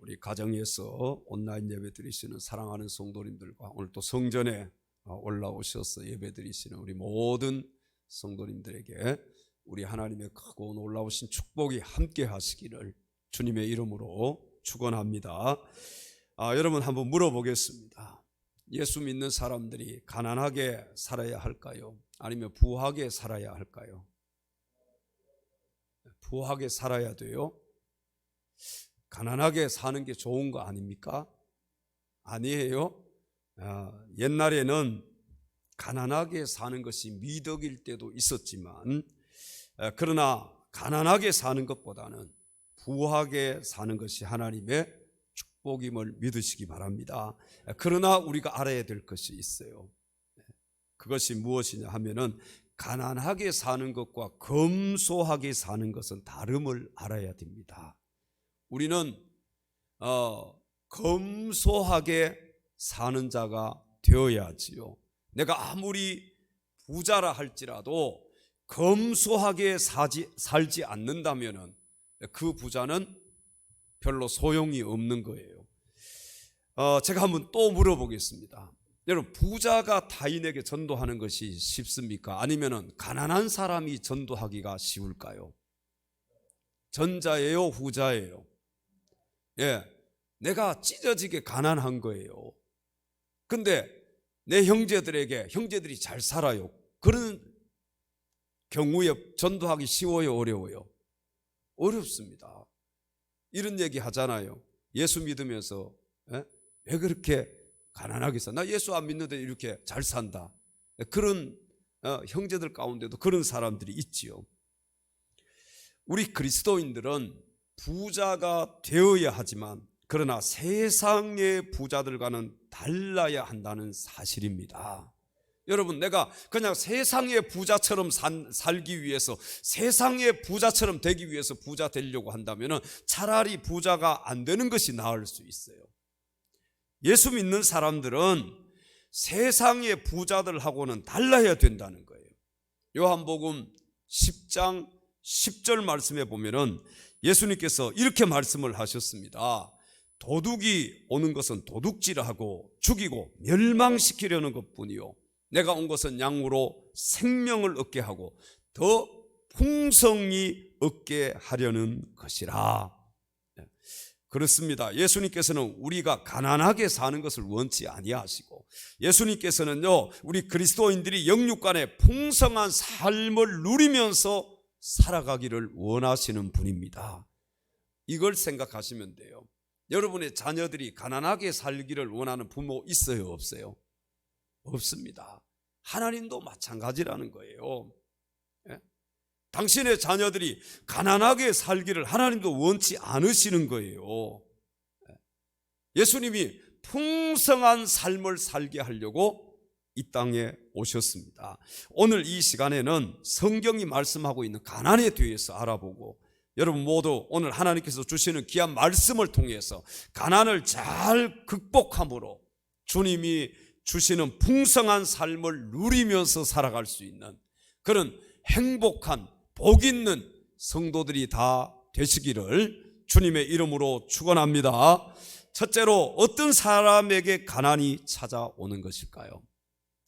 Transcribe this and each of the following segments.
우리 가정에서 온라인 예배 드리시는 사랑하는 성도님들과 오늘 또 성전에 올라오셔서 예배 드리시는 우리 모든 성도님들에게 우리 하나님의 크고 놀라우신 축복이 함께 하시기를 주님의 이름으로 축원합니다. 여러분 한번 물어보겠습니다. 예수 믿는 사람들이 가난하게 살아야 할까요? 아니면 부하게 살아야 할까요? 부하게 살아야 돼요? 가난하게 사는 게 좋은 거 아닙니까? 아니에요. 옛날에는 가난하게 사는 것이 미덕일 때도 있었지만, 그러나 가난하게 사는 것보다는 부하게 사는 것이 하나님의 축복임을 믿으시기 바랍니다. 그러나 우리가 알아야 될 것이 있어요. 그것이 무엇이냐 하면은 가난하게 사는 것과 검소하게 사는 것은 다름을 알아야 됩니다. 우리는 검소하게 사는 자가 되어야지요. 내가 아무리 부자라 할지라도 검소하게 살지 않는다면 그 부자는 별로 소용이 없는 거예요. 제가 한번 또 물어보겠습니다. 여러분, 부자가 타인에게 전도하는 것이 쉽습니까? 아니면 가난한 사람이 전도하기가 쉬울까요? 전자예요, 후자예요? 내가 찢어지게 가난한 거예요. 근데 내 형제들이 잘 살아요. 그런 경우에 전도하기 쉬워요, 어려워요? 어렵습니다. 이런 얘기 하잖아요. 예수 믿으면서 왜 그렇게 가난하게 사? 나 예수 안 믿는데 이렇게 잘 산다. 그런 형제들 가운데도 그런 사람들이 있지요. 우리 그리스도인들은 부자가 되어야 하지만 그러나 세상의 부자들과는 달라야 한다는 사실입니다. 여러분, 내가 그냥 세상의 부자처럼 살기 위해서, 세상의 부자처럼 되기 위해서 부자 되려고 한다면 차라리 부자가 안 되는 것이 나을 수 있어요. 예수 믿는 사람들은 세상의 부자들하고는 달라야 된다는 거예요. 요한복음 10장 10절 말씀에 보면은 예수님께서 이렇게 말씀을 하셨습니다. 도둑이 오는 것은 도둑질하고 죽이고 멸망시키려는 것뿐이요, 내가 온 것은 양으로 생명을 얻게 하고 더 풍성히 얻게 하려는 것이라. 그렇습니다. 예수님께서는 우리가 가난하게 사는 것을 원치 아니하시고, 예수님께서는요, 우리 그리스도인들이 영육간에 풍성한 삶을 누리면서 살아가기를 원하시는 분입니다. 이걸 생각하시면 돼요. 여러분의 자녀들이 가난하게 살기를 원하는 부모 있어요, 없어요? 없습니다. 하나님도 마찬가지라는 거예요. 당신의 자녀들이 가난하게 살기를 하나님도 원치 않으시는 거예요. 예수님이 풍성한 삶을 살게 하려고 이 땅에 오셨습니다. 오늘 이 시간에는 성경이 말씀하고 있는 가난에 대해서 알아보고, 여러분 모두 오늘 하나님께서 주시는 귀한 말씀을 통해서 가난을 잘 극복함으로 주님이 주시는 풍성한 삶을 누리면서 살아갈 수 있는 그런 행복한 복 있는 성도들이 다 되시기를 주님의 이름으로 축원합니다. 첫째로, 어떤 사람에게 가난이 찾아오는 것일까요?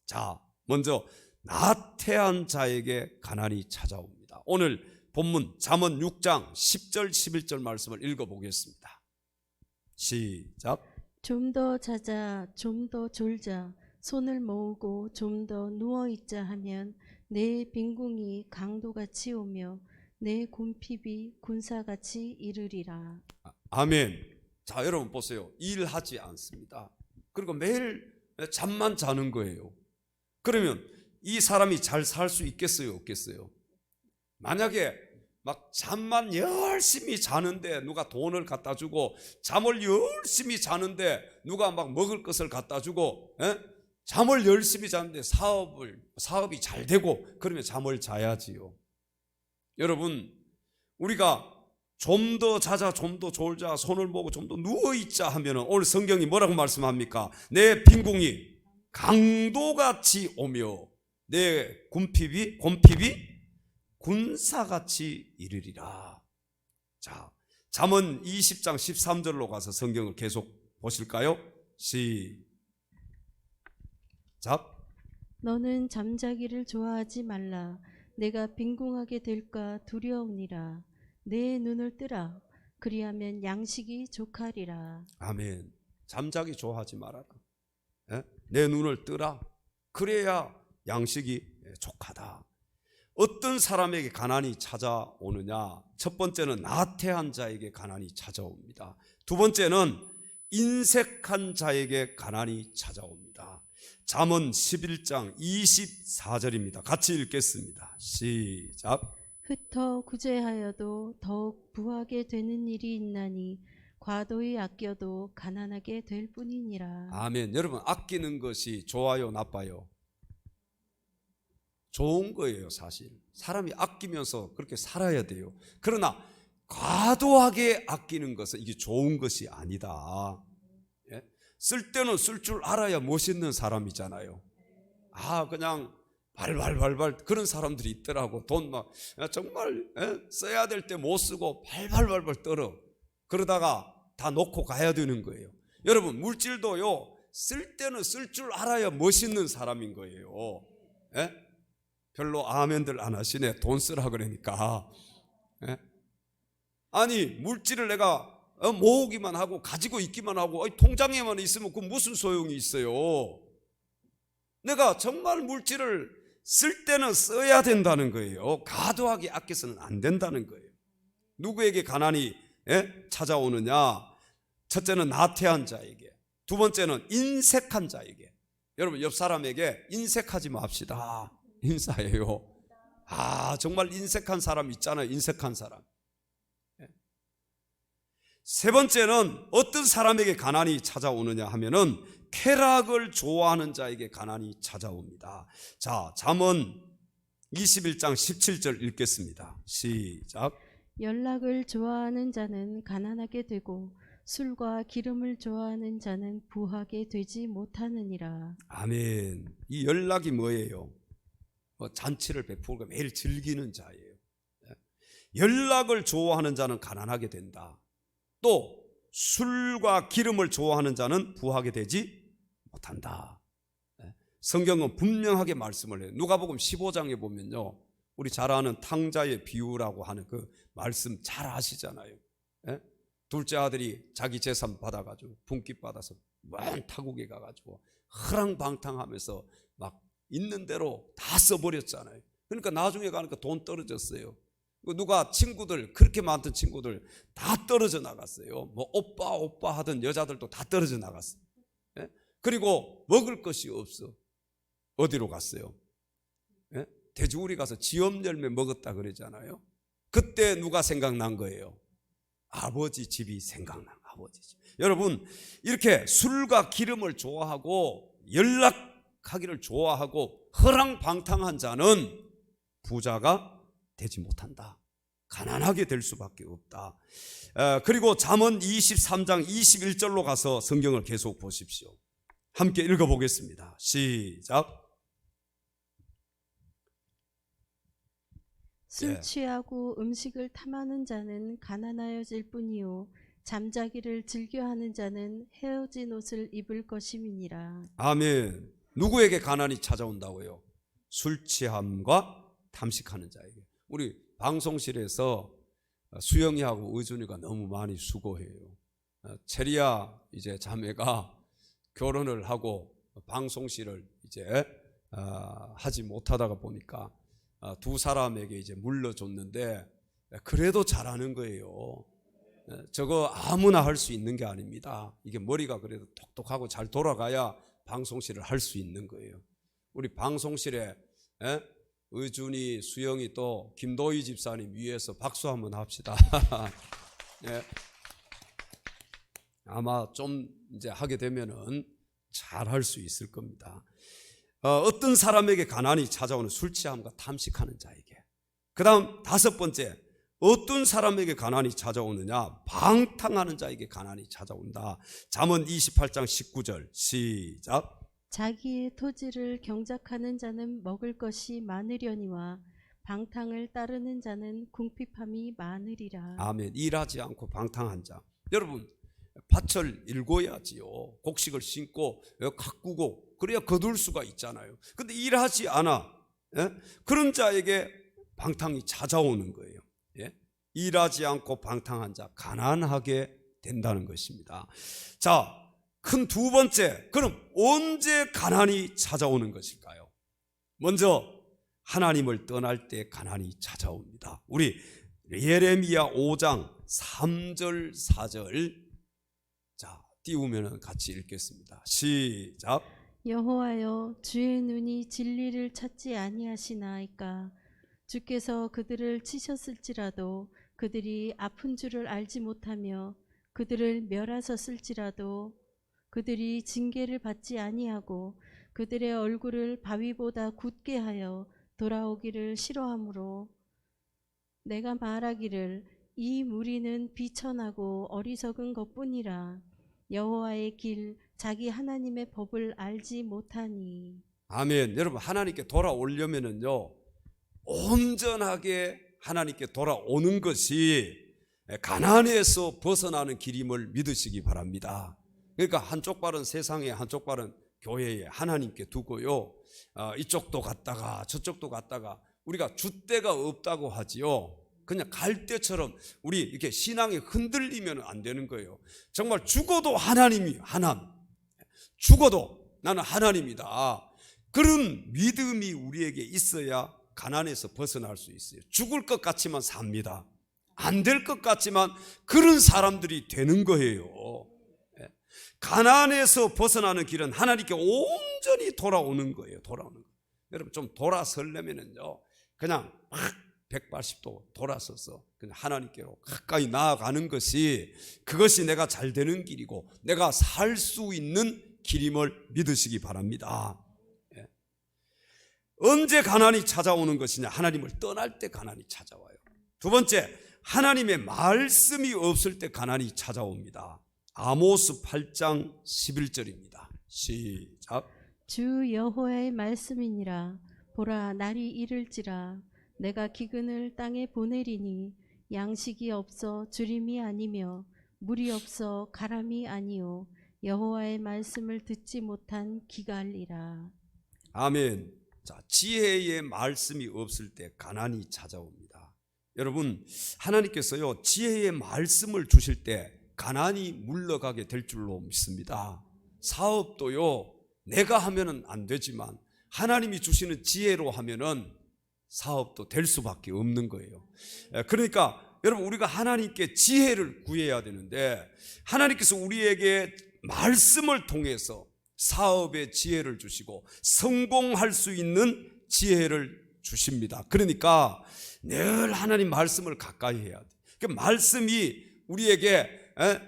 자, 먼저 나태한 자에게 가난이 찾아옵니다. 오늘 본문 잠언 6장 10절 11절 말씀을 읽어보겠습니다. 시작. 좀 더 자자, 좀 더 졸자, 손을 모으고 좀 더 누워있자 하면 내 빈궁이 강도같이 오며 내 굼핍이 군사같이 이르리라. 아멘. 자, 여러분 보세요. 일하지 않습니다. 그리고 매일 잠만 자는 거예요. 그러면 이 사람이 잘 살 수 있겠어요, 없겠어요? 만약에 막 잠만 열심히 자는데 누가 돈을 갖다 주고, 잠을 열심히 자는데 누가 막 먹을 것을 갖다 주고, 잠을 열심히 자는데 사업이 잘 되고, 그러면 잠을 자야지요. 여러분, 우리가 좀 더 자자, 좀 더 졸자, 손을 모으고 좀 더 누워있자 하면 오늘 성경이 뭐라고 말씀합니까? 내 빈궁이 강도같이 오며 내 굼핍이 군사같이 이르리라. 자, 잠언 20장 13절로 가서 성경을 계속 보실까요? 시작. 너는 잠자기를 좋아하지 말라. 내가 빈궁하게 될까 두려우니라. 내 눈을 뜨라. 그리하면 양식이 족하리라. 아멘. 잠자기 좋아하지 말아라. 예? 내 눈을 뜨라. 그래야 양식이 족하다. 어떤 사람에게 가난이 찾아오느냐? 첫 번째는 나태한 자에게 가난이 찾아옵니다. 두 번째는 인색한 자에게 가난이 찾아옵니다. 잠언 11장 24절입니다. 같이 읽겠습니다. 시작. 흩어 구제하여도 더욱 부하게 되는 일이 있나니 과도히 아껴도 가난하게 될 뿐이니라. 아멘. 여러분, 아끼는 것이 좋아요, 나빠요? 좋은 거예요, 사실. 사람이 아끼면서 그렇게 살아야 돼요. 그러나 과도하게 아끼는 것은 이게 좋은 것이 아니다. 예? 쓸 때는 쓸 줄 알아야 멋있는 사람이잖아요. 그냥 발발발발 그런 사람들이 있더라고. 돈 막 정말 써야 될 때 못 쓰고 발발발발 떨어. 그러다가 다 놓고 가야 되는 거예요. 여러분, 물질도요, 쓸 때는 쓸 줄 알아야 멋있는 사람인 거예요. 예? 별로 아멘들 안 하시네. 돈 쓰라 그러니까. 예? 아니, 물질을 내가 모으기만 하고 가지고 있기만 하고 통장에만 있으면 그 무슨 소용이 있어요. 내가 정말 물질을 쓸 때는 써야 된다는 거예요. 과도하게 아껴서는 안 된다는 거예요. 누구에게 가난이 찾아오느냐? 첫째는 나태한 자에게, 두 번째는 인색한 자에게. 여러분, 옆 사람에게 인색하지 맙시다. 인사해요. 정말 인색한 사람 있잖아요. 인색한 사람. 세 번째는 어떤 사람에게 가난이 찾아오느냐 하면은 쾌락을 좋아하는 자에게 가난이 찾아옵니다. 자, 잠언 21장 17절 읽겠습니다. 시작. 연락을 좋아하는 자는 가난하게 되고 술과 기름을 좋아하는 자는 부하게 되지 못하느니라. 아멘. 이 연락이 뭐예요? 잔치를 베풀고 매일 즐기는 자예요. 연락을 좋아하는 자는 가난하게 된다. 또 술과 기름을 좋아하는 자는 부하게 되지 못한다. 성경은 분명하게 말씀을 해요. 누가복음 15장에 보면요, 우리 잘 아는 탕자의 비유라고 하는 그 말씀 잘 아시잖아요. 둘째 아들이 자기 재산 받아가지고 분깃 받아서 먼 타국에 가가지고 허랑방탕하면서 막 있는 대로 다 써버렸잖아요. 그러니까 나중에 가니까 돈 떨어졌어요. 누가 친구들, 그렇게 많던 친구들 다 떨어져 나갔어요. 뭐 오빠 하던 여자들도 다 떨어져 나갔어요. 그리고 먹을 것이 없어. 어디로 갔어요? 돼지우리 가서 지엄 열매 먹었다 그러잖아요. 그때 누가 생각난 거예요? 아버지 집이 생각난 아버지 집. 여러분, 이렇게 술과 기름을 좋아하고 연락하기를 좋아하고 허랑방탕한 자는 부자가 되지 못한다. 가난하게 될 수밖에 없다. 그리고 잠언 23장 21절로 가서 성경을 계속 보십시오. 함께 읽어보겠습니다. 시작. 술 취하고 음식을 탐하는 자는 가난하여질 뿐이요 잠자기를 즐겨하는 자는 헤어진 옷을 입을 것임이니라. 아멘. 누구에게 가난이 찾아온다고요? 술 취함과 탐식하는 자에게. 우리 방송실에서 수영이하고 의준이가 너무 많이 수고해요. 체리야 이제 자매가 결혼을 하고 방송실을 이제 하지 못하다가 보니까 두 사람에게 이제 물려줬는데 그래도 잘하는 거예요. 저거 아무나 할 수 있는 게 아닙니다. 이게 머리가 그래도 똑똑하고 잘 돌아가야 방송실을 할 수 있는 거예요. 우리 방송실에 의준이, 수영이 또 김도희 집사님 위해서 박수 한번 합시다. 예. 아마 좀 이제 하게 되면은 잘 할 수 있을 겁니다. 어떤 사람에게 가난이 찾아오는 술 취함과 탐식하는 자에게. 그 다음 다섯 번째, 어떤 사람에게 가난이 찾아오느냐? 방탕하는 자에게 가난이 찾아온다. 잠언 28장 19절 시작. 자기의 토지를 경작하는 자는 먹을 것이 많으려니와 방탕을 따르는 자는 궁핍함이 많으리라. 아멘. 일하지 않고 방탕한 자. 여러분, 밭을 일궈야지요. 곡식을 심고 가꾸고 그래야 거둘 수가 있잖아요. 근데 일하지 않아. 예? 그런 자에게 방탕이 찾아오는 거예요. 예? 일하지 않고 방탕한 자, 가난하게 된다는 것입니다. 자, 큰 두 번째, 그럼 언제 가난이 찾아오는 것일까요? 먼저 하나님을 떠날 때 가난이 찾아옵니다. 우리 예레미야 5장 3절 4절 자, 띄우면 같이 읽겠습니다. 시작. 여호와여, 주의 눈이 진리를 찾지 아니하시나이까? 주께서 그들을 치셨을지라도 그들이 아픈 줄을 알지 못하며 그들을 멸하셨을지라도 그들이 징계를 받지 아니하고 그들의 얼굴을 바위보다 굳게 하여 돌아오기를 싫어하므로 내가 말하기를 이 무리는 비천하고 어리석은 것뿐이라. 여호와의 길 자기 하나님의 법을 알지 못하니. 아멘. 여러분, 하나님께 돌아오려면은요, 온전하게 하나님께 돌아오는 것이 가난에서 벗어나는 길임을 믿으시기 바랍니다. 그러니까 한쪽 발은 세상에, 한쪽 발은 교회에 하나님께 두고요, 이쪽도 갔다가 저쪽도 갔다가 우리가 줏대가 없다고 하지요. 그냥 갈 때처럼 우리 이렇게 신앙이 흔들리면 안 되는 거예요. 정말 죽어도 하나님이 죽어도 나는 하나님이다. 그런 믿음이 우리에게 있어야 가난에서 벗어날 수 있어요. 죽을 것 같지만 삽니다. 안 될 것 같지만 그런 사람들이 되는 거예요. 가난에서 벗어나는 길은 하나님께 온전히 돌아오는 거예요. 돌아오는 거. 여러분, 좀 돌아서려면은요, 그냥 막 180도 돌아서서 그냥 하나님께로 가까이 나아가는 것이, 그것이 내가 잘 되는 길이고 내가 살 수 있는 길임을 믿으시기 바랍니다. 언제 가난이 찾아오는 것이냐? 하나님을 떠날 때 가난이 찾아와요. 두 번째, 하나님의 말씀이 없을 때 가난이 찾아옵니다. 아모스 8장 11절입니다. 시작. 주 여호와의 말씀이니라. 보라, 날이 이를지라. 내가 기근을 땅에 보내리니 양식이 없어 주림이 아니며 물이 없어 가람이 아니요 여호와의 말씀을 듣지 못한 기갈이라. 아멘. 자, 지혜의 말씀이 없을 때 가난이 찾아옵니다. 여러분, 하나님께서요, 지혜의 말씀을 주실 때 가난이 물러가게 될 줄로 믿습니다. 사업도요, 내가 하면은 안 되지만 하나님이 주시는 지혜로 하면은 사업도 될 수밖에 없는 거예요. 그러니까 여러분, 우리가 하나님께 지혜를 구해야 되는데, 하나님께서 우리에게 말씀을 통해서 사업의 지혜를 주시고 성공할 수 있는 지혜를 주십니다. 그러니까 늘 하나님 말씀을 가까이 해야 돼. 그 말씀이 우리에게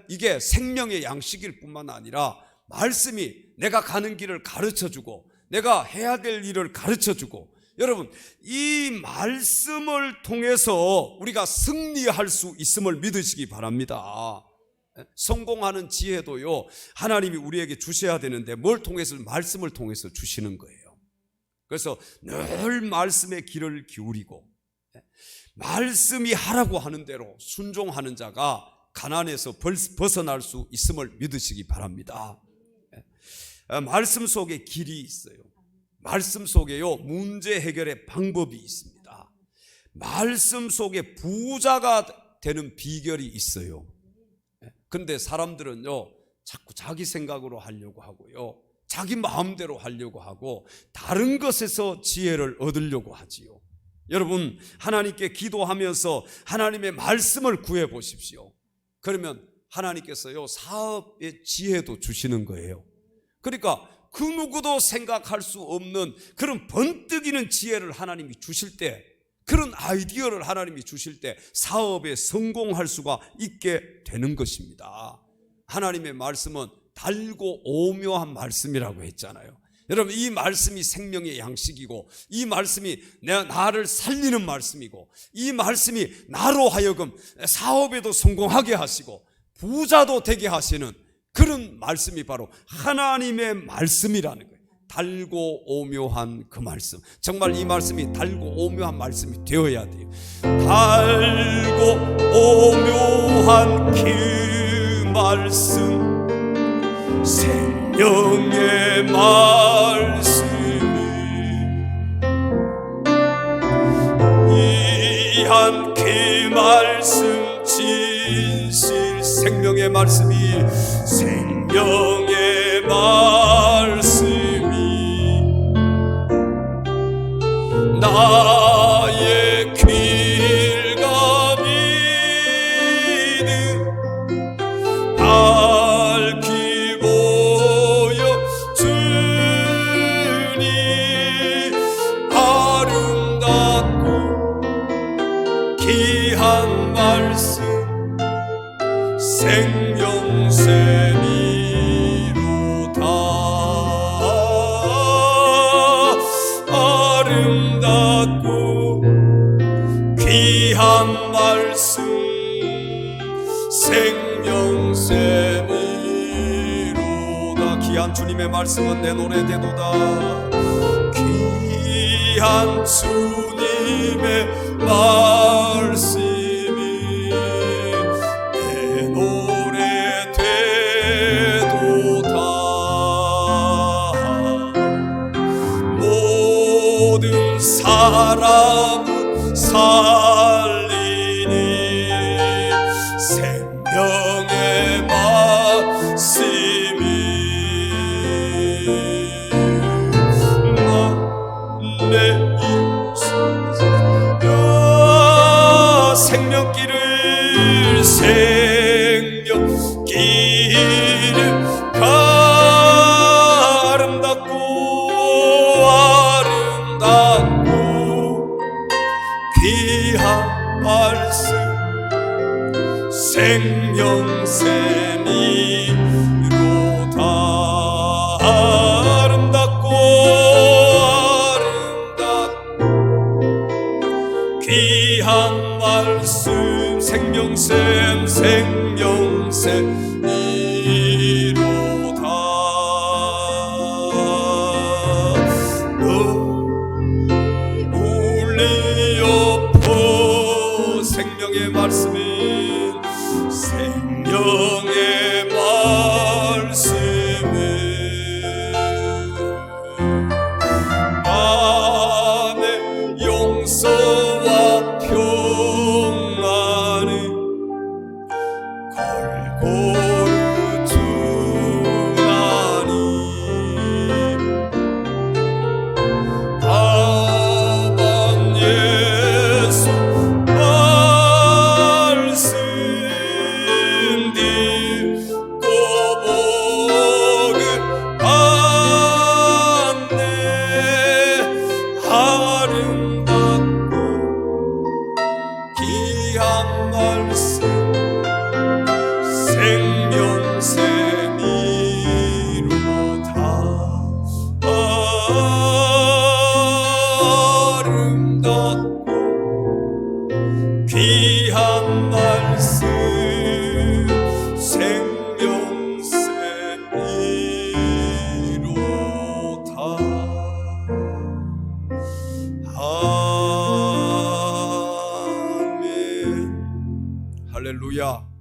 이게 생명의 양식일 뿐만 아니라, 말씀이 내가 가는 길을 가르쳐주고 내가 해야 될 일을 가르쳐주고, 여러분, 이 말씀을 통해서 우리가 승리할 수 있음을 믿으시기 바랍니다. 성공하는 지혜도요, 하나님이 우리에게 주셔야 되는데 뭘 통해서? 말씀을 통해서 주시는 거예요. 그래서 늘 말씀의 귀를 기울이고 말씀이 하라고 하는 대로 순종하는 자가 가난에서 벗어날 수 있음을 믿으시기 바랍니다. 말씀 속에 길이 있어요. 말씀 속에요, 문제 해결의 방법이 있습니다. 말씀 속에 부자가 되는 비결이 있어요. 그런데 사람들은요, 자꾸 자기 생각으로 하려고 하고요, 자기 마음대로 하려고 하고 다른 것에서 지혜를 얻으려고 하지요. 여러분, 하나님께 기도하면서 하나님의 말씀을 구해 보십시오. 그러면 하나님께서요, 사업의 지혜도 주시는 거예요. 그러니까 그 누구도 생각할 수 없는 그런 번뜩이는 지혜를 하나님이 주실 때, 그런 아이디어를 하나님이 주실 때 사업에 성공할 수가 있게 되는 것입니다. 하나님의 말씀은 달고 오묘한 말씀이라고 했잖아요. 여러분, 이 말씀이 생명의 양식이고, 이 말씀이 나를 살리는 말씀이고, 이 말씀이 나로 하여금 사업에도 성공하게 하시고 부자도 되게 하시는 그런 말씀이 바로 하나님의 말씀이라는 거예요. 달고 오묘한 그 말씀, 정말 이 말씀이 달고 오묘한 말씀이 되어야 돼요. 달고 오묘한 그 말씀, 생명의 말씀이 이한 그 말씀 진실, 생명의 말씀이, 생명의 말씀이 나의 길과 믿음 밝히 보여주니 아름답고 귀한 말씀, 생명샘이로다. 아름답고 귀한 말씀, 생명샘이로다. 귀한 주님의 말씀은 내 노래 되도다. 귀한 주님의 말씀이 내 노래 되도다. 모든 사람은 살리니 생명의 말씀이 내 생명길을, 생명길을 아름답고 아름답고 귀한 말씀, 생명샘이로다. 아름답고 아름답고 귀한 말씀, 생명샘, 생명샘이로다. 울리어 퍼 생명의 말씀은, 생명의 말씀은 안에 용서와 평안을 골고루 주나니 다만 예수 말씀 듣고 복을 받네. 아름답고 귀한 말씀, 생명샘이로다. 아름답고 귀한 말씀, 생명샘이로다. 아멘. 할렐루야.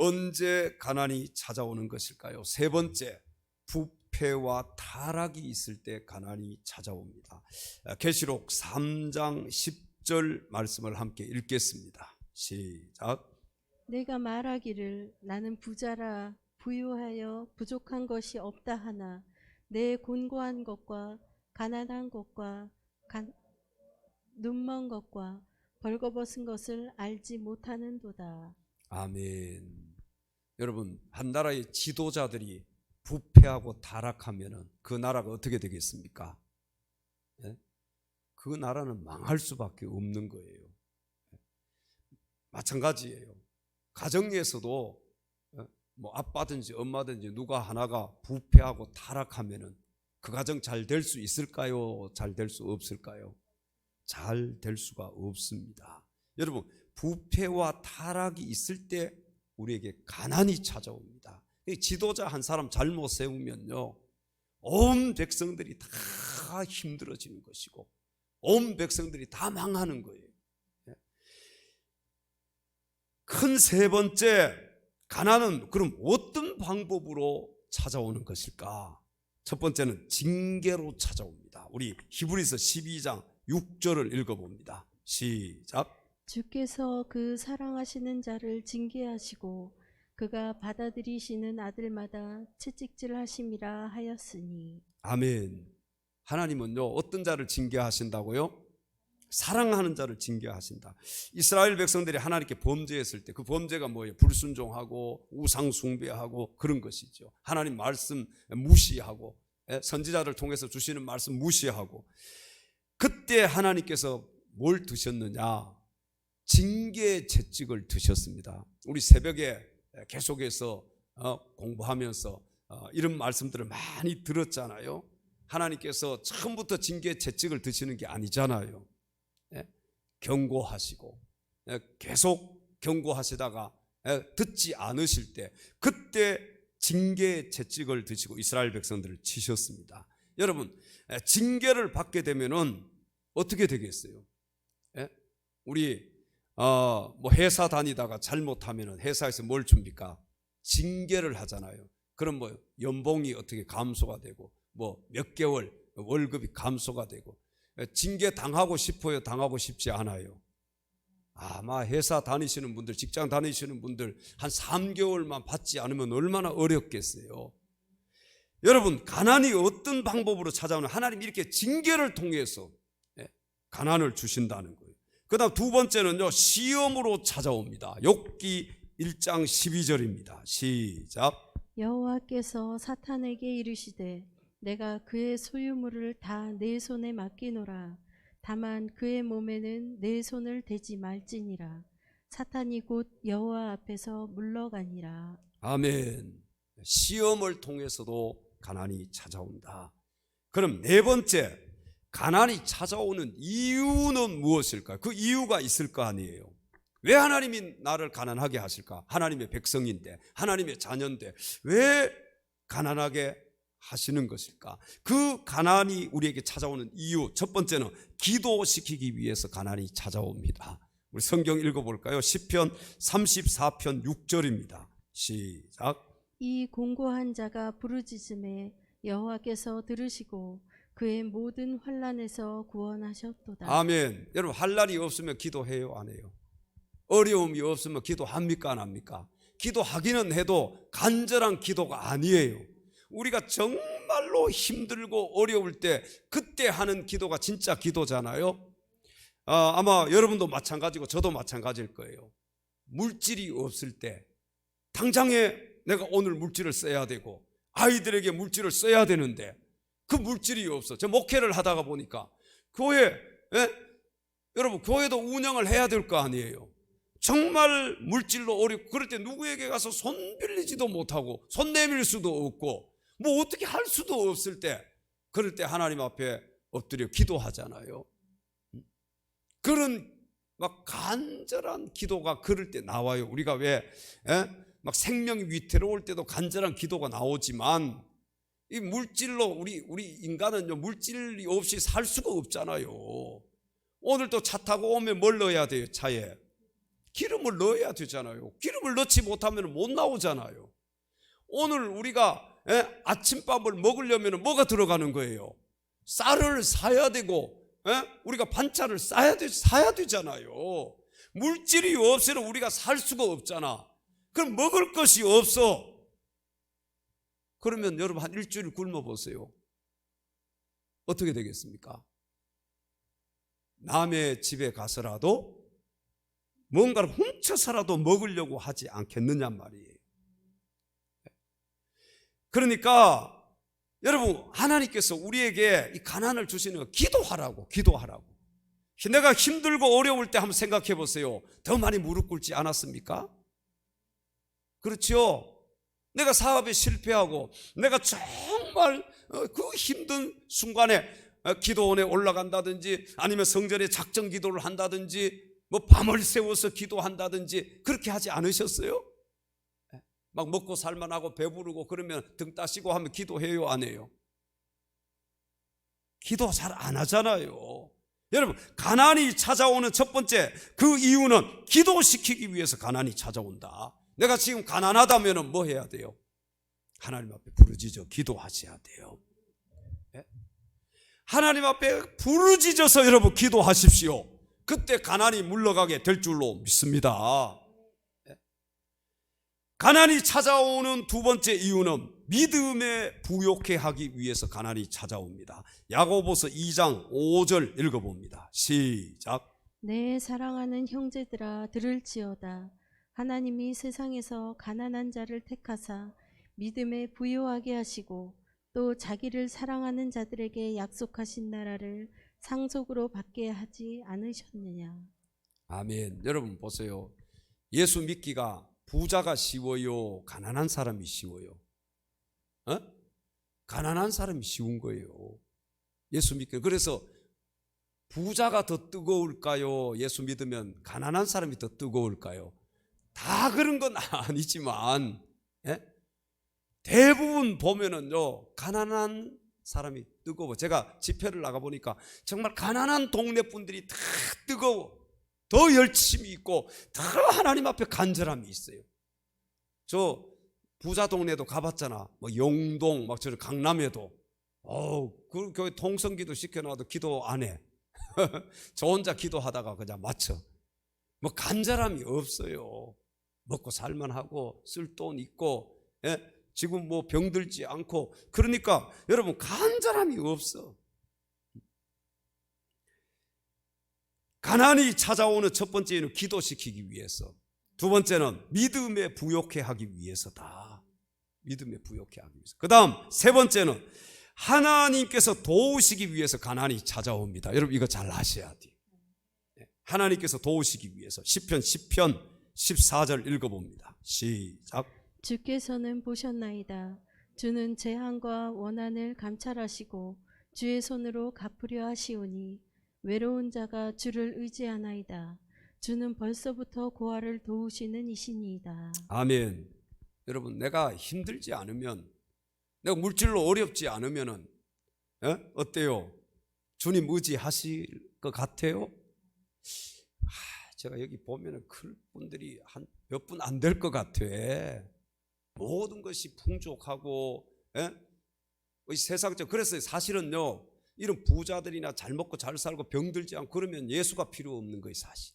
언제 가난이 찾아오는 것일까요? 세 번째, 부패와 타락이 있을 때 가난이 찾아옵니다. 계시록 3장 10절 말씀을 함께 읽겠습니다. 시작. 내가 말하기를 나는 부자라 부유하여 부족한 것이 없다 하나 내 곤고한 것과 가난한 것과 눈먼 것과 벌거벗은 것을 알지 못하는도다. 아멘. 여러분, 한 나라의 지도자들이 부패하고 타락하면 그 나라가 어떻게 되겠습니까? 예? 그 나라는 망할 수밖에 없는 거예요. 마찬가지예요. 가정에서도 뭐 아빠든지 엄마든지 누가 하나가 부패하고 타락하면 그 가정 잘 될 수 있을까요? 잘 될 수 없을까요? 잘 될 수가 없습니다. 여러분, 부패와 타락이 있을 때 우리에게 가난이 찾아옵니다. 지도자 한 사람 잘못 세우면요, 온 백성들이 다 힘들어지는 것이고 온 백성들이 다 망하는 거예요. 큰 세 번째, 가난은 그럼 어떤 방법으로 찾아오는 것일까? 첫 번째는 징계로 찾아옵니다. 우리 히브리서 12장 6절을 읽어봅니다. 시작. 주께서 그 사랑하시는 자를 징계하시고 그가 받아들이시는 아들마다 채찍질하심이라 하였으니. 아멘. 하나님은요, 어떤 자를 징계하신다고요? 사랑하는 자를 징계하신다. 이스라엘 백성들이 하나님께 범죄했을 때 그 범죄가 뭐예요? 불순종하고 우상 숭배하고 그런 것이죠. 하나님 말씀 무시하고 선지자를 통해서 주시는 말씀 무시하고, 그때 하나님께서 뭘 드셨느냐? 징계의 채찍을 드셨습니다. 우리 새벽에 계속해서 공부하면서 이런 말씀들을 많이 들었잖아요. 하나님께서 처음부터 징계의 채찍을 드시는 게 아니잖아요. 경고하시고 계속 경고하시다가 듣지 않으실 때 그때 징계의 채찍을 드시고 이스라엘 백성들을 치셨습니다. 여러분, 징계를 받게 되면은 어떻게 되겠어요? 우리 뭐 회사 다니다가 잘못하면은 회사에서 뭘 줍니까? 징계를 하잖아요. 그럼 뭐 연봉이 어떻게 감소가 되고 뭐 몇 개월 월급이 감소가 되고. 징계 당하고 싶어요? 당하고 싶지 않아요? 아마 회사 다니시는 분들, 직장 다니시는 분들 한 3개월만 받지 않으면 얼마나 어렵겠어요. 여러분, 가난이 어떤 방법으로 찾아오는, 하나님이 이렇게 징계를 통해서 가난을 주신다는 거예요. 그 다음 두 번째는요, 시험으로 찾아옵니다. 욥기 1장 12절입니다. 시작. 여호와께서 사탄에게 이르시되 내가 그의 소유물을 다 내 손에 맡기노라. 다만 그의 몸에는 내 손을 대지 말지니라. 사탄이 곧 여호와 앞에서 물러가니라. 아멘. 시험을 통해서도 가난이 찾아온다. 그럼 네 번째, 가난이 찾아오는 이유는 무엇일까요? 그 이유가 있을 거 아니에요. 왜 하나님이 나를 가난하게 하실까? 하나님의 백성인데, 하나님의 자녀인데 왜 가난하게 하시는 것일까? 그 가난이 우리에게 찾아오는 이유, 첫 번째는 기도시키기 위해서 가난이 찾아옵니다. 우리 성경 읽어볼까요? 시편 34편 6절입니다. 시작. 이 공고한 자가 부르짖음에 여호와께서 들으시고 그의 모든 환난에서 구원하셨도다. 아멘. 여러분, 환난이 없으면 기도해요, 안 해요? 어려움이 없으면 기도합니까, 안 합니까? 기도하기는 해도 간절한 기도가 아니에요. 우리가 정말로 힘들고 어려울 때 그때 하는 기도가 진짜 기도잖아요. 아마 여러분도 마찬가지고 저도 마찬가지일 거예요. 물질이 없을 때 당장에 내가 오늘 물질을 써야 되고 아이들에게 물질을 써야 되는데 그 물질이 없어. 저 목회를 하다가 보니까 교회, 여러분 교회도 운영을 해야 될 거 아니에요. 정말 물질로 어렵고 그럴 때 누구에게 가서 손 빌리지도 못하고 손 내밀 수도 없고 뭐 어떻게 할 수도 없을 때, 그럴 때 하나님 앞에 엎드려 기도하잖아요. 그런 막 간절한 기도가 그럴 때 나와요. 우리가 왜 막 생명이 위태로울 때도 간절한 기도가 나오지만 이 물질로 우리 인간은요, 물질이 없이 살 수가 없잖아요. 오늘도 차 타고 오면 뭘 넣어야 돼요? 차에 기름을 넣어야 되잖아요. 기름을 넣지 못하면 못 나오잖아요. 오늘 우리가 아침밥을 먹으려면 뭐가 들어가는 거예요? 쌀을 사야 되고 우리가 반찬을 사야 되잖아요. 물질이 없으면 우리가 살 수가 없잖아. 그럼 먹을 것이 없어. 그러면 여러분 한 일주일 굶어 보세요. 어떻게 되겠습니까? 남의 집에 가서라도 뭔가를 훔쳐서라도 먹으려고 하지 않겠느냐 말이에요. 그러니까 여러분, 하나님께서 우리에게 이 가난을 주시는 거 기도하라고. 내가 힘들고 어려울 때 한번 생각해 보세요. 더 많이 무릎 꿇지 않았습니까? 그렇죠? 내가 사업에 실패하고 내가 정말 그 힘든 순간에 기도원에 올라간다든지 아니면 성전에 작정 기도를 한다든지 뭐 밤을 새워서 기도한다든지 그렇게 하지 않으셨어요? 막 먹고 살만하고 배부르고 그러면 등 따시고 하면 기도해요, 안 해요? 기도 잘 안 하잖아요. 여러분, 가난이 찾아오는 첫 번째 그 이유는 기도시키기 위해서 가난이 찾아온다. 내가 지금 가난하다면 뭐 해야 돼요? 하나님 앞에 부르짖어 기도하셔야 돼요. 네? 하나님 앞에 부르짖어서 여러분 기도하십시오. 그때 가난이 물러가게 될 줄로 믿습니다. 네? 가난이 찾아오는 두 번째 이유는 믿음에 부욕해 하기 위해서 가난이 찾아옵니다. 야고보서 2장 5절 읽어봅니다. 시작. 내 사랑하는 형제들아 들을지어다. 하나님이 세상에서 가난한 자를 택하사 믿음에 부요하게 하시고 또 자기를 사랑하는 자들에게 약속하신 나라를 상속으로 받게 하지 않으셨느냐. 아멘. 여러분 보세요. 예수 믿기가 부자가 쉬워요? 가난한 사람이 쉬워요? 가난한 사람이 쉬운 거예요. 예수 믿기. 그래서 부자가 더 뜨거울까요? 예수 믿으면 가난한 사람이 더 뜨거울까요? 다 그런 건 아니지만 대부분 보면은요 가난한 사람이 뜨거워. 제가 집회를 나가보니까 정말 가난한 동네 분들이 다 뜨거워. 더 열심히 있고 더 하나님 앞에 간절함이 있어요. 저 부자 동네도 가봤잖아. 뭐 영동 막 저런 강남에도 그 교회 통성기도 시켜놔도 기도 안 해. 저 혼자 기도하다가 그냥 맞춰. 뭐 간절함이 없어요. 먹고 살만하고 쓸 돈 있고 지금 뭐 병들지 않고. 그러니까 여러분 간절함이 없어. 가난이 찾아오는 첫 번째는 기도시키기 위해서, 두 번째는 믿음에 부욕해 하기 위해서다. 믿음에 부욕해 하기 위해서. 그 다음 세 번째는 하나님께서 도우시기 위해서 가난이 찾아옵니다. 여러분 이거 잘 아셔야 돼요. 하나님께서 도우시기 위해서. 시편 10편 14절 읽어봅니다. 시작. 주께서는 보셨나이다. 주는 재앙과 원한을 감찰하시고 주의 손으로 갚으려 하시오니 외로운 자가 주를 의지하나이다. 주는 벌써부터 고아를 도우시는 이시니이다. 아멘. 여러분 내가 힘들지 않으면, 내가 물질로 어렵지 않으면 어때요? 주님 의지하실 것 같아요? 제가 여기 보면 큰 분들이 한 몇 분 안 될 것 같아. 모든 것이 풍족하고 세상적. 그래서 사실은요 이런 부자들이나 잘 먹고 잘 살고 병들지 않고 그러면 예수가 필요 없는 거예요 사실.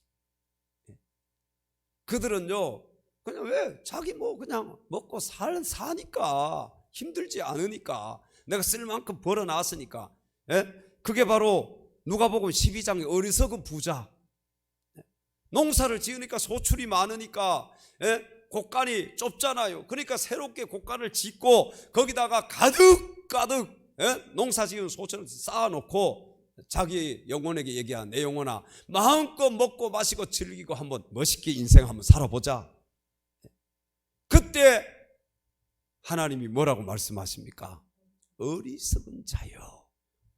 그들은요 그냥 왜 자기 뭐 그냥 먹고 사니까, 힘들지 않으니까, 내가 쓸 만큼 벌어놨으니까. 그게 바로 누가복음 12장의 어리석은 부자. 농사를 지으니까 소출이 많으니까 곡간이 좁잖아요. 그러니까 새롭게 곡간을 짓고 거기다가 가득 농사 지은 소출을 쌓아놓고 자기 영혼에게 얘기한, 내 영혼아 마음껏 먹고 마시고 즐기고 한번 멋있게 인생 한번 살아보자. 그때 하나님이 뭐라고 말씀하십니까? 어리석은 자여,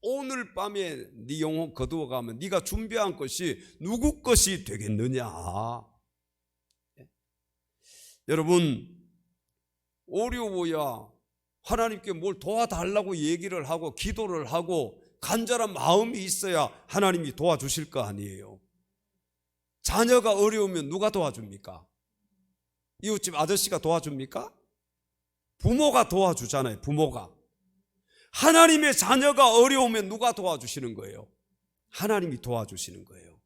오늘 밤에 네 영혼 거두어가면 네가 준비한 것이 누구 것이 되겠느냐. 여러분 어려워야 하나님께 뭘 도와달라고 얘기를 하고 기도를 하고 간절한 마음이 있어야 하나님이 도와주실 거 아니에요. 자녀가 어려우면 누가 도와줍니까? 이웃집 아저씨가 도와줍니까? 부모가 도와주잖아요. 부모가. 하나님의 자녀가 어려우면 누가 도와주시는 거예요? 하나님이 도와주시는 거예요.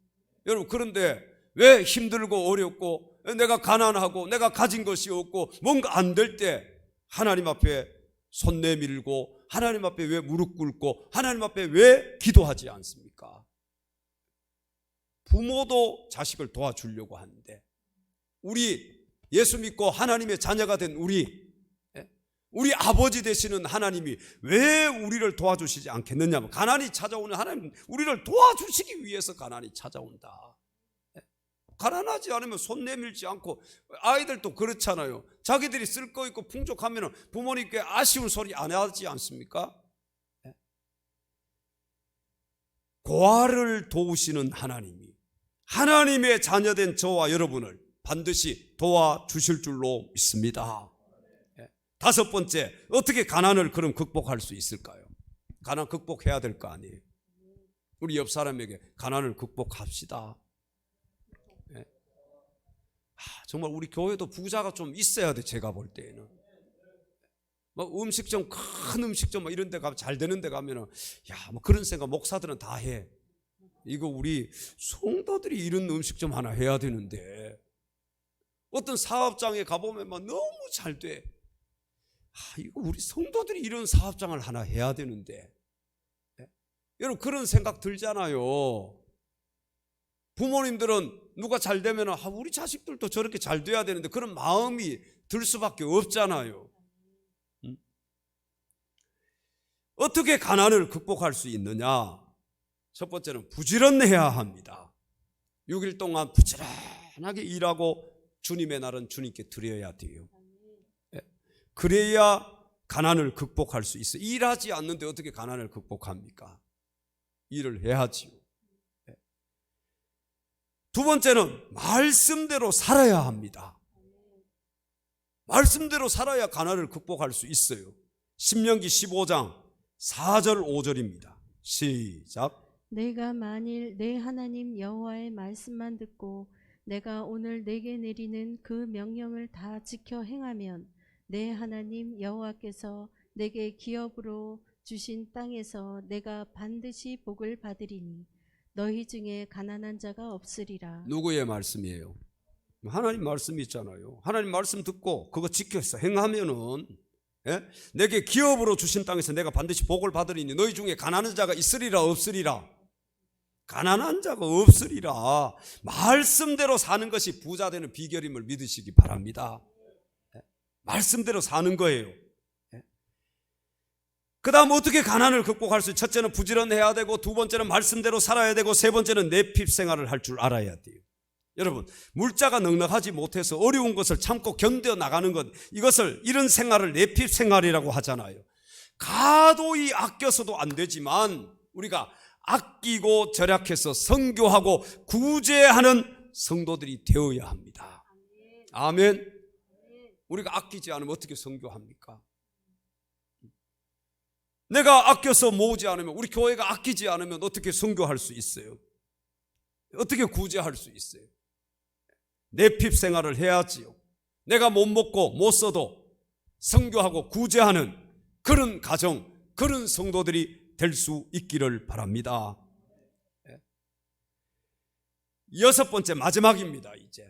여러분 그런데 왜 힘들고 어렵고 내가 가난하고 내가 가진 것이 없고 뭔가 안 될 때 하나님 앞에 손 내밀고 하나님 앞에 왜 무릎 꿇고 하나님 앞에 왜 기도하지 않습니까? 부모도 자식을 도와주려고 하는데, 우리 예수 믿고 하나님의 자녀가 된 우리 아버지 되시는 하나님이 왜 우리를 도와주시지 않겠느냐. 가난이 찾아오는 하나님, 우리를 도와주시기 위해서 가난이 찾아온다. 가난하지 않으면 손 내밀지 않고, 아이들도 그렇잖아요. 자기들이 쓸 거 있고 풍족하면 부모님께 아쉬운 소리 안 하지 않습니까? 고아를 도우시는 하나님이 하나님의 자녀된 저와 여러분을 반드시 도와주실 줄로 믿습니다. 다섯 번째, 어떻게 가난을 그럼 극복할 수 있을까요? 가난 극복해야 될 거 아니에요. 우리 옆 사람에게 가난을 극복합시다. 네. 정말 우리 교회도 부자가 좀 있어야 돼. 제가 볼 때에는 뭐 음식점, 큰 음식점 뭐 이런 데 가면, 잘 되는 데 가면은 뭐 그런 생각 목사들은 다 해. 이거 우리 성도들이 이런 음식점 하나 해야 되는데, 어떤 사업장에 가보면 막 너무 잘 돼. 이거 우리 성도들이 이런 사업장을 하나 해야 되는데. 네? 여러분 그런 생각 들잖아요. 부모님들은 누가 잘 되면 우리 자식들도 저렇게 잘 돼야 되는데 그런 마음이 들 수밖에 없잖아요. 어떻게 가난을 극복할 수 있느냐? 첫 번째는 부지런해야 합니다. 6일 동안 부지런하게 일하고 주님의 날은 주님께 드려야 돼요. 그래야 가난을 극복할 수 있어요. 일하지 않는데 어떻게 가난을 극복합니까? 일을 해야지요. 두 번째는 말씀대로 살아야 합니다. 말씀대로 살아야 가난을 극복할 수 있어요. 신명기 15장 4절 5절입니다. 시작. 내가 만일 내 하나님 여호와의 말씀만 듣고 내가 오늘 내게 내리는 그 명령을 다 지켜 행하면 내 하나님 여호와께서 내게 기업으로 주신 땅에서 내가 반드시 복을 받으리니 너희 중에 가난한 자가 없으리라. 누구의 말씀이에요? 하나님 말씀이 있잖아요. 하나님 말씀 듣고 그거 지켜서 행하면은, 내게 기업으로 주신 땅에서 내가 반드시 복을 받으리니 너희 중에 가난한 자가 있으리라 없으리라? 가난한 자가 없으리라. 말씀대로 사는 것이 부자 되는 비결임을 믿으시기 바랍니다. 말씀대로 사는 거예요. 그 다음 어떻게 가난을 극복할 수 있어요? 첫째는 부지런해야 되고, 두 번째는 말씀대로 살아야 되고, 세 번째는 내핍 생활을 할 줄 알아야 돼요. 여러분, 물자가 넉넉하지 못해서 어려운 것을 참고 견뎌 나가는 것, 이런 생활을 내핍 생활이라고 하잖아요. 가도히 아껴서도 안 되지만 우리가 아끼고 절약해서 선교하고 구제하는 성도들이 되어야 합니다. 아멘. 우리가 아끼지 않으면 어떻게 선교합니까? 내가 아껴서 모으지 않으면, 우리 교회가 아끼지 않으면 어떻게 선교할 수 있어요? 어떻게 구제할 수 있어요? 내핍 생활을 해야지요. 내가 못 먹고 못 써도 선교하고 구제하는 그런 가정, 그런 성도들이 될 수 있기를 바랍니다. 여섯 번째, 마지막입니다. 이제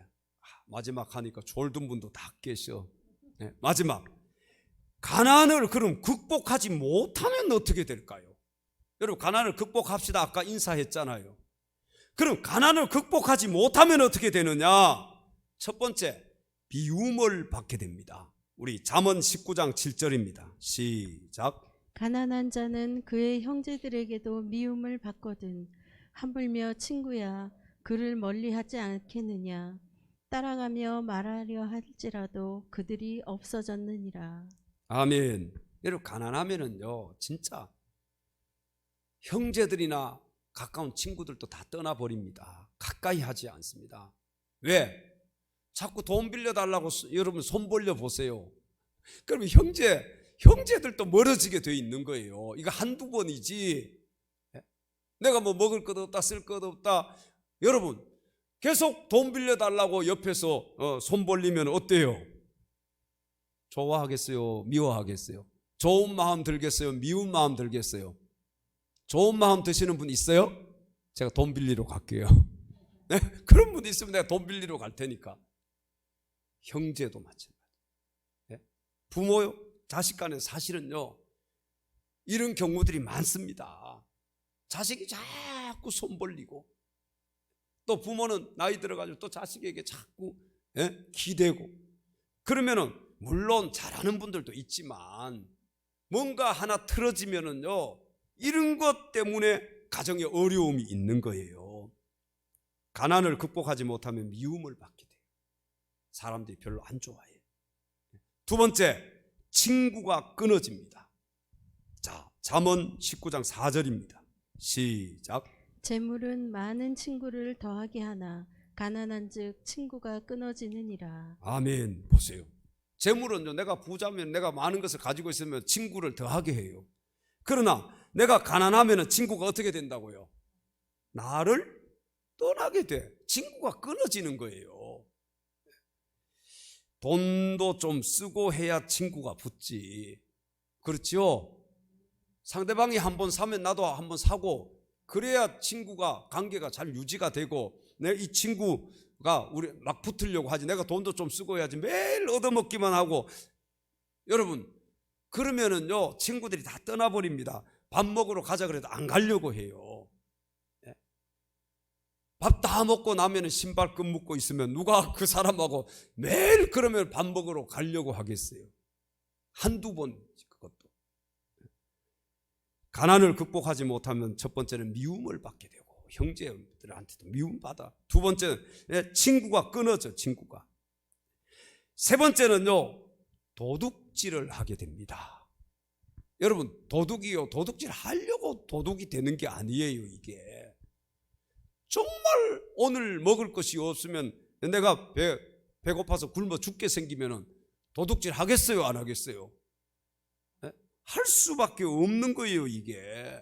마지막 하니까 졸든 분도 다 계셔. 마지막, 가난을 그럼 극복하지 못하면 어떻게 될까요? 여러분, 가난을 극복합시다. 아까 인사했잖아요. 그럼 가난을 극복하지 못하면 어떻게 되느냐? 첫 번째, 미움을 받게 됩니다. 우리 잠언 19장 7절입니다. 시작. 가난한 자는 그의 형제들에게도 미움을 받거든 하물며 친구야 그를 멀리하지 않겠느냐. 따라가며 말하려 할지라도 그들이 없어졌느니라. 아멘. 여러분, 가난하면은요 진짜 형제들이나 가까운 친구들도 다 떠나버립니다. 가까이 하지 않습니다. 왜? 자꾸 돈 빌려달라고 여러분 손 벌려 보세요. 그러면 형제들도 멀어지게 돼 있는 거예요. 이거 한두 번이지. 내가 뭐 먹을 것 없다, 쓸 것 없다. 여러분, 계속 돈 빌려달라고 옆에서 손 벌리면 어때요? 좋아하겠어요? 미워하겠어요? 좋은 마음 들겠어요? 미운 마음 들겠어요? 좋은 마음 드시는 분 있어요? 제가 돈 빌리러 갈게요. 네? 그런 분 있으면 내가 돈 빌리러 갈 테니까. 형제도 마찬가지. 네? 부모, 자식 간에 사실은요 이런 경우들이 많습니다. 자식이 자꾸 손 벌리고, 또 부모는 나이 들어가지고 또 자식에게 자꾸 기대고, 그러면은 물론 잘하는 분들도 있지만 뭔가 하나 틀어지면은요 이런 것 때문에 가정에 어려움이 있는 거예요. 가난을 극복하지 못하면 미움을 받게 돼요. 사람들이 별로 안 좋아해요. 두 번째, 친구가 끊어집니다. 자, 잠언 19장 4절입니다. 시작. 재물은 많은 친구를 더하게 하나 가난한즉 친구가 끊어지느니라. 아멘. 보세요. 재물은요, 내가 부자면 내가 많은 것을 가지고 있으면 친구를 더하게 해요. 그러나 내가 가난하면 친구가 어떻게 된다고요? 나를 떠나게 돼. 친구가 끊어지는 거예요. 돈도 좀 쓰고 해야 친구가 붙지. 그렇죠? 상대방이 한번 사면 나도 한번 사고, 그래야 친구가 관계가 잘 유지가 되고, 내 이 친구가 우리 막 붙으려고 하지. 내가 돈도 좀 쓰고 해야지. 매일 얻어먹기만 하고. 여러분, 그러면은요 친구들이 다 떠나버립니다. 밥 먹으러 가자 그래도 안 가려고 해요. 밥 다 먹고 나면은 신발끈 묶고 있으면 누가 그 사람하고 매일 그러면 밥 먹으러 가려고 하겠어요? 한두 번. 그것도 가난을 극복하지 못하면 첫 번째는 미움을 받게 되고, 형제들한테도 미움받아. 두 번째는 친구가 끊어져. 친구가. 세 번째는요 도둑질을 하게 됩니다. 여러분, 도둑이요, 도둑질 하려고 도둑이 되는 게 아니에요. 이게 정말 오늘 먹을 것이 없으면, 내가 배고파서 굶어 죽게 생기면 도둑질 하겠어요, 안 하겠어요? 할 수밖에 없는 거예요. 이게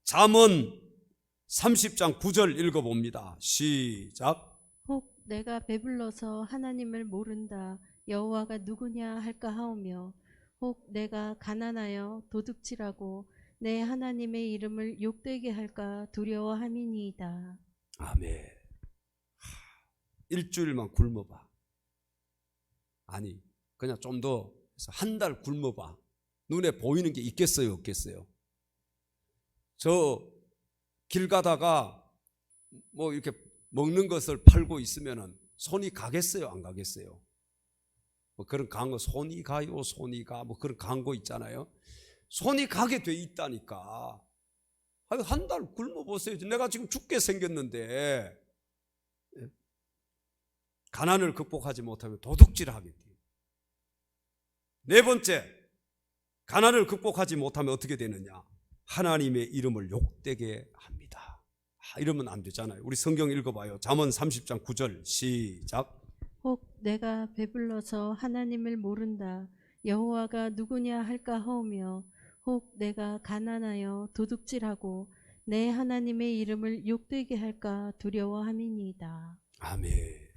잠언 30장 9절 읽어봅니다. 시작. 혹 내가 배불러서 하나님을 모른다. 여호와가 누구냐 할까 하오며, 혹 내가 가난하여 도둑질하고 내 하나님의 이름을 욕되게 할까 두려워함이니이다. 아멘. 일주일만 굶어봐. 아니, 그냥 좀 더 한 달 굶어봐. 눈에 보이는 게 있겠어요, 없겠어요? 저 길 가다가 뭐 이렇게 먹는 것을 팔고 있으면은 손이 가겠어요, 안 가겠어요? 뭐 그런 광고, 손이 가요, 손이 가, 뭐 그런 광고 있잖아요. 손이 가게 돼 있다니까. 한 달 굶어보세요. 내가 지금 죽게 생겼는데. 가난을 극복하지 못하면 도둑질하게 돼요. 네 번째, 가난을 극복하지 못하면 어떻게 되느냐? 하나님의 이름을 욕되게 합니다. 이러면 안 되잖아요. 우리 성경 읽어봐요. 잠언 30장 9절 시작. 혹 내가 배불러서 하나님을 모른다. 여호와가 누구냐 할까 하오며, 혹 내가 가난하여 도둑질하고 내 하나님의 이름을 욕되게 할까 두려워함이니이다. 아멘.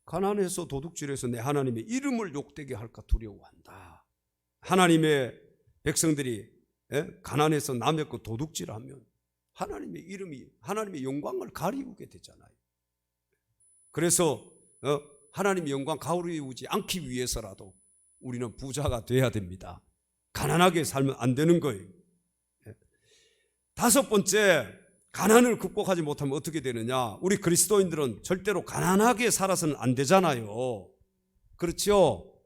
가난해서 도둑질해서 내 하나님의 이름을 욕되게 할까 두려워한다. 하나님의 백성들이 가난해서 남의 것 도둑질하면 하나님의 이름이, 하나님의 영광을 가리우게 되잖아요. 그래서 하나님의 영광 가리우지 않기 위해서라도 우리는 부자가 돼야 됩니다. 가난하게 살면 안 되는 거예요. 다섯 번째, 가난을 극복하지 못하면 어떻게 되느냐? 우리 그리스도인들은 절대로 가난하게 살아서는 안 되잖아요. 그렇죠?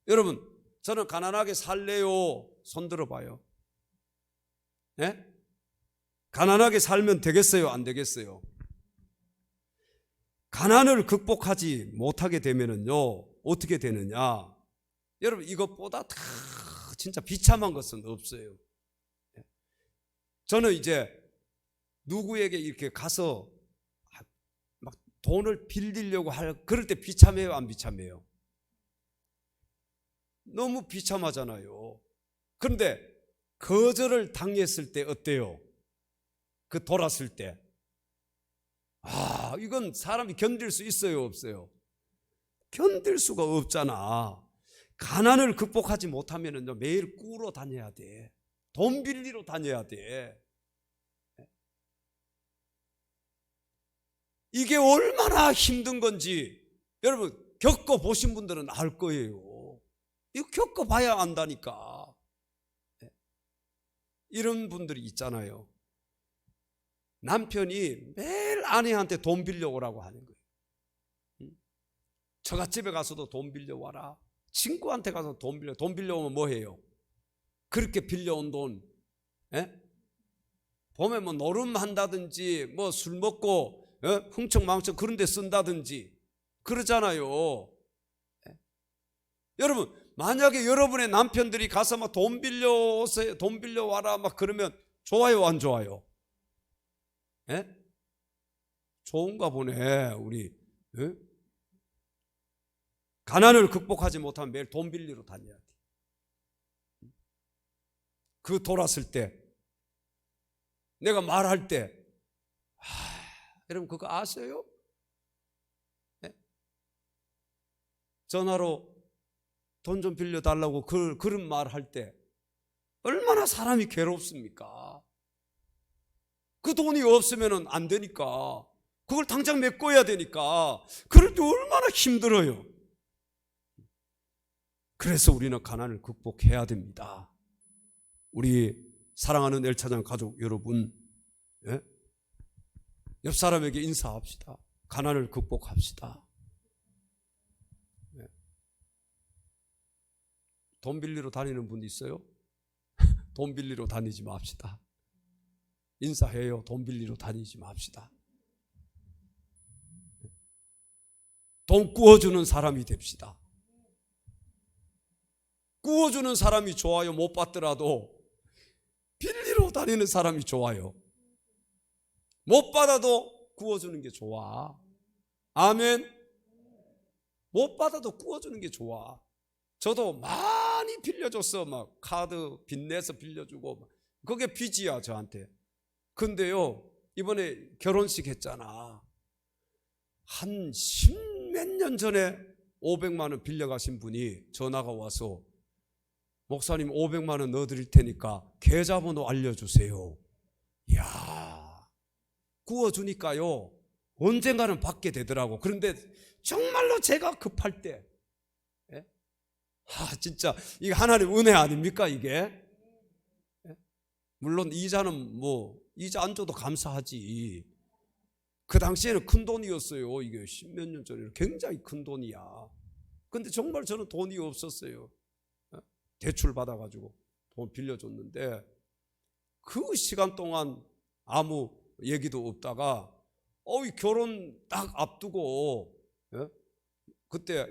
여러분, 저는 가난하게 살래요. 손 들어봐요. 네? 가난하게 살면 되겠어요, 안 되겠어요? 가난을 극복하지 못하게 되면은요 어떻게 되느냐? 여러분, 이것보다 다 진짜 비참한 것은 없어요. 저는 이제 누구에게 이렇게 가서 막 돈을 빌리려고 그럴 때 비참해요, 안 비참해요? 너무 비참하잖아요. 그런데 거절을 당했을 때 어때요? 그 돌았을 때, 이건 사람이 견딜 수 있어요, 없어요? 견딜 수가 없잖아. 가난을 극복하지 못하면은요 매일 꾸러 다녀야 돼. 돈 빌리러 다녀야 돼. 이게 얼마나 힘든 건지 여러분 겪어보신 분들은 알 거예요. 이거 겪어봐야 안다니까. 이런 분들이 있잖아요. 남편이 매일 아내한테 돈 빌려오라고 하는 거예요. 처갓집에 가서도 돈 빌려와라. 친구한테 가서 돈 빌려오면 뭐 해요? 그렇게 빌려온 돈 보면 뭐 노름한다든지 뭐 술 먹고 흥청망청 그런 데 쓴다든지 그러잖아요. 여러분, 만약에 여러분의 남편들이 가서 막 돈 빌려오세요, 돈 빌려와라 막 그러면 좋아요, 안 좋아요? 좋은가 보네. 우리 가난을 극복하지 못하면 매일 돈 빌리러 다녀야 돼. 그 돌았을 때 내가 말할 때 여러분 그거 아세요? 네? 전화로 돈 좀 빌려달라고 그런 말 할 때 얼마나 사람이 괴롭습니까? 그 돈이 없으면 안 되니까, 그걸 당장 메꿔야 되니까, 그럴 때 얼마나 힘들어요. 그래서 우리는 가난을 극복해야 됩니다. 우리 사랑하는 엘차장 가족 여러분, 예? 옆 사람에게 인사합시다. 가난을 극복합시다. 예. 돈 빌리러 다니는 분 있어요? 돈 빌리러 다니지 맙시다. 인사해요. 돈 빌리러 다니지 맙시다. 돈 구워주는 사람이 됩시다. 구워주는 사람이 좋아요. 못 받더라도 빌리러 다니는 사람이 좋아요. 못 받아도 구워주는 게 좋아. 아멘. 못 받아도 구워주는 게 좋아. 저도 많이 빌려줬어. 막 카드 빚내서 빌려주고. 그게 빚이야 저한테. 근데요, 이번에 결혼식 했잖아. 한 10몇 년 전에 500만 원 빌려가신 분이 전화가 와서, 목사님 500만 원 넣어드릴 테니까 계좌번호 알려주세요. 이야, 구워주니까요 언젠가는 받게 되더라고. 그런데 정말로 제가 급할 때, 진짜 이게 하나님 은혜 아닙니까 이게? 물론 이자는 이자 안 줘도 감사하지. 그 당시에는 큰 돈이었어요. 이게 10몇 년 전에는 굉장히 큰 돈이야. 근데 정말 저는 돈이 없었어요. 대출 받아가지고 돈 빌려줬는데, 그 시간 동안 아무 얘기도 없다가 결혼 딱 앞두고 그때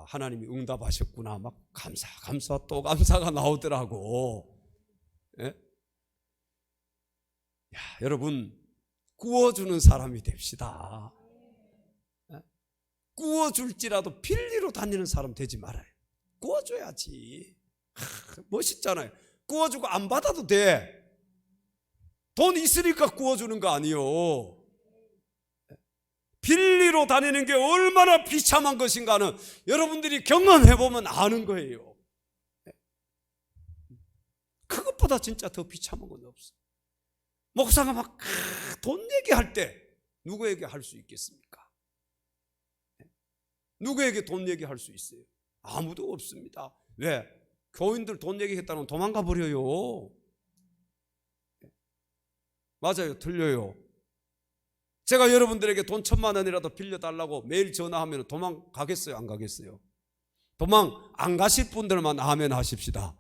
하나님이 응답하셨구나, 막 감사 또 감사가 나오더라고. 여러분, 구워주는 사람이 됩시다. 구워줄지라도 빌리러 다니는 사람 되지 말아요. 구워줘야지. 멋있잖아요. 구워주고 안 받아도 돼. 돈 있으니까 구워주는 거 아니요. 빌리러 다니는 게 얼마나 비참한 것인가는 여러분들이 경험해보면 아는 거예요. 그것보다 진짜 더 비참한 건 없어. 목사가 막 돈 얘기할 때 누구에게 할 수 있겠습니까? 누구에게 돈 얘기할 수 있어요? 아무도 없습니다. 왜? 교인들 돈 얘기했다는 도망가 버려요. 맞아요, 틀려요. 제가 여러분들에게 돈 1,000만 원이라도 빌려달라고 매일 전화하면 도망가겠어요, 안 가겠어요? 도망 안 가실 분들만 아멘 하십시다.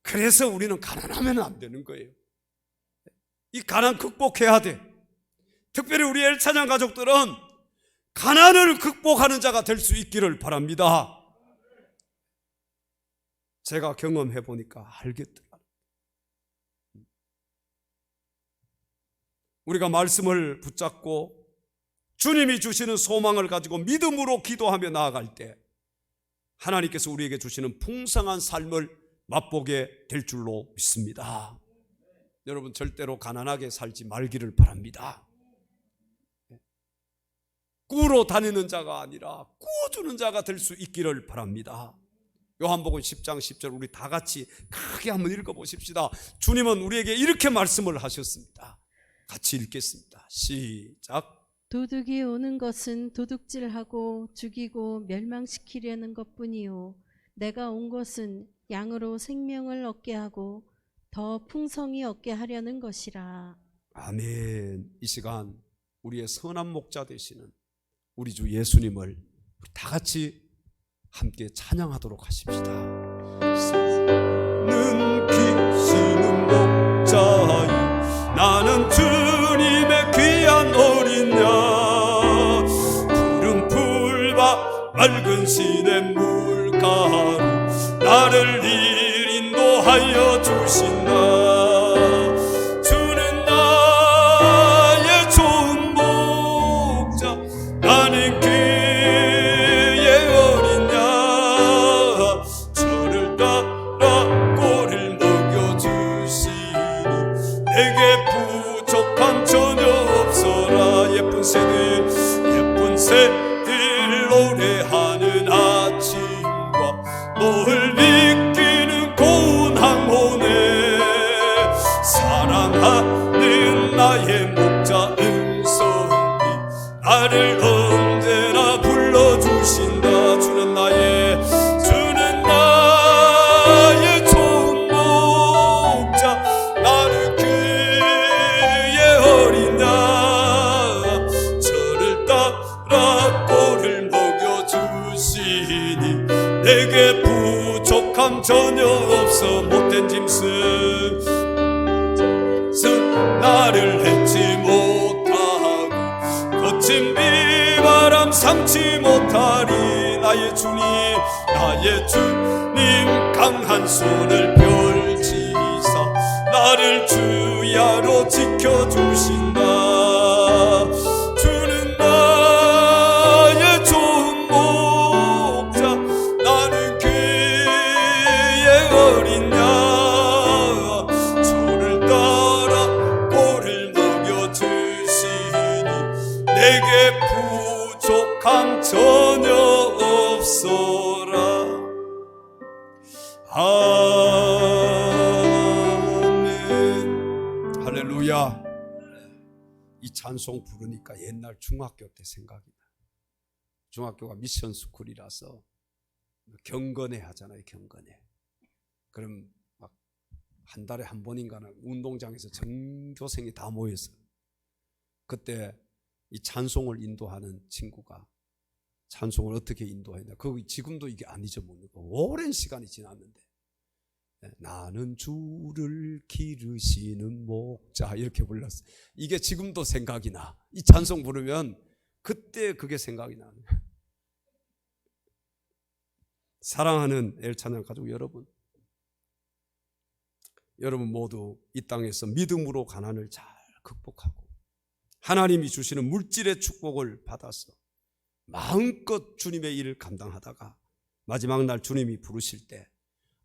그래서 우리는 가난하면 안 되는 거예요. 이 가난 극복해야 돼. 특별히 우리 엘차장 가족들은 가난을 극복하는 자가 될 수 있기를 바랍니다. 제가 경험해 보니까 알겠더라고요. 우리가 말씀을 붙잡고 주님이 주시는 소망을 가지고 믿음으로 기도하며 나아갈 때 하나님께서 우리에게 주시는 풍성한 삶을 맛보게 될 줄로 믿습니다. 여러분, 절대로 가난하게 살지 말기를 바랍니다. 꾸러 다니는 자가 아니라 꾸어주는 자가 될 수 있기를 바랍니다. 요한복음 10장 10절 우리 다 같이 크게 한번 읽어보십시다. 주님은 우리에게 이렇게 말씀을 하셨습니다. 같이 읽겠습니다. 시작. 도둑이 오는 것은 도둑질하고 죽이고 멸망시키려는 것뿐이요, 내가 온 것은 양으로 생명을 얻게 하고 더 풍성히 얻게 하려는 것이라. 아멘. 이 시간 우리의 선한 목자 되시는 우리 주 예수님을 다 같이 함께 찬양하도록 하십시다. 는 기시는 목자이 나는 주님의 귀한 어린 양, 푸른 풀밭 맑은 시냇 물가로 나를 인도하여 주신다. 주는 나의 좋은 목자, 나는 그의 어린 양, 저를 따라 꼴을 먹여 너를 비키는 고운 항혼에 사랑하는 나의 목자 은성이 나를 언제나 불러주신다. 주는 나의 좋은 목자, 나는 그의 어린 양, 저를 따라 꼴을 먹여주시니 내게 부족함 전혀 없어. 못된 짐승 나를 해치 못하고 거친 비바람 삼지 못하리. 나의 주님 강한 손을 펼치사 나를 주야로 지켜주신다. 주는 나의 좋은 목자, 나는 그의 어린 양, 저를 따라 꼴을 먹여주시니 내게 부족함 전혀 없어라. 아멘. 할렐루야. 이 찬송 부르니까 옛날 중학교 때 생각이 나. 중학교가 미션 스쿨이라서 경건회 하잖아요. 경건회. 그럼 막 한 달에 한 번인가는 운동장에서 전교생이 다 모여서 그때 이 찬송을 인도하는 친구가 찬송을 어떻게 인도했냐. 그 지금도 이게 안 잊어먹는 거. 오랜 시간이 지났는데 나는 주를 기르시는 목자 이렇게 불렀어. 이게 지금도 생각이 나. 이 찬송 부르면 그때 그게 생각이 나는 거야. 사랑하는 엘찬양 가족 여러분, 여러분 모두 이 땅에서 믿음으로 가난을 잘 극복하고 하나님이 주시는 물질의 축복을 받아서 마음껏 주님의 일을 감당하다가 마지막 날 주님이 부르실 때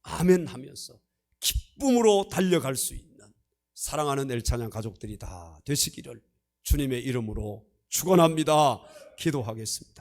아멘 하면서 기쁨으로 달려갈 수 있는 사랑하는 엘찬양 가족들이 다 되시기를 주님의 이름으로 축원합니다. 기도하겠습니다.